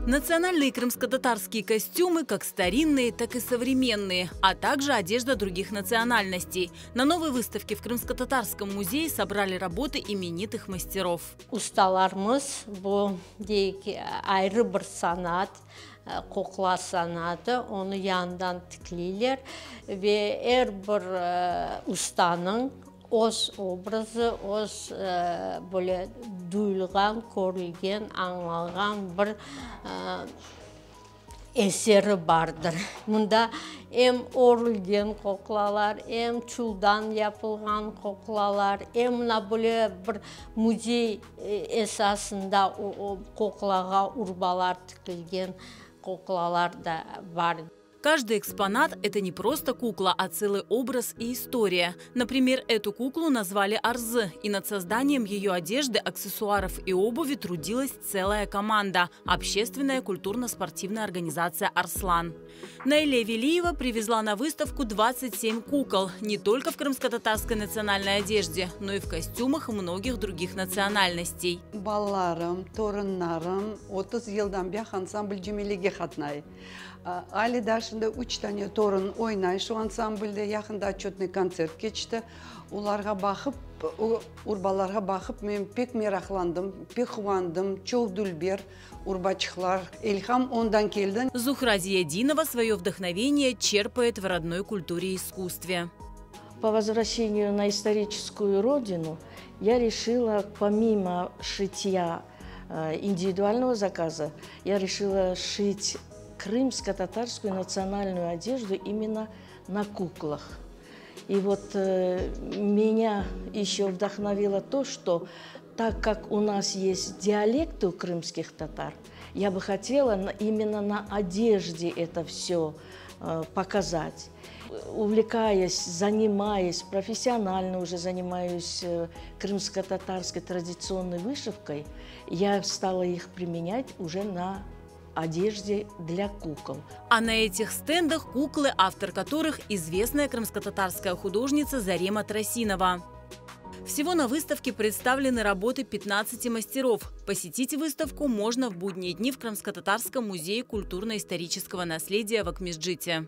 Национальные крымско-татарские костюмы как старинные, так и современные, а также одежда других национальностей. На новой выставке в Крымско-татарском музее собрали работы именитых мастеров. Ustalarımız bu ayrı bir sanat, kukla sanatı, onu yandan tikleyler ve her bir ustanın öz obrazı, öz böyle duyulgan, görülgen, anlanan bir eseri vardır. Bunda hem örülgen kuklalar, hem çuldan yapılgan kuklalar, hem böyle bir muzey esasında o kuklağa urbalar tıkılgen kuklalar da var. Каждый экспонат – это не просто кукла, а целый образ и история. Например, эту куклу назвали Арзы, и над созданием ее одежды, аксессуаров и обуви трудилась целая команда – общественная культурно-спортивная организация «Арслан». Наиля Велиева привезла на выставку 27 кукол не только в крымско-татарской национальной одежде, но и в костюмах многих других национальностей. Балларым, торыннарым 30 yıldan beri ansambl cümlege katnay. Ali dersinde 3 tane torun oynay. Şu ansamblde yakında отчетный konser geçti. Onlara bakıp, urbalarga bakıp men pek meraklandım, pek kıvandım. Çok dülber урбачıklar. İlham ondan geldi. Зухра Зиядинова свое вдохновение черпает в родной культуре и искусстве. По возвращению на историческую родину я решила, помимо шитья индивидуального заказа, я решила шить крымско-татарскую национальную одежду именно на куклах. И вот меня еще вдохновило то, что так как у нас есть диалекты у крымских татар, я бы хотела именно на одежде это все показать. Увлекаясь, занимаясь, профессионально уже занимаюсь крымско-татарской традиционной вышивкой, я стала их применять уже на одежде для кукол. А на этих стендах куклы, автор которых известная крымско-татарская художница Зарема Тросинова. Всего на выставке представлены работы 15 мастеров. Посетить выставку можно в будние дни в Крымско-татарском музее культурно-исторического наследия в Акмеджите.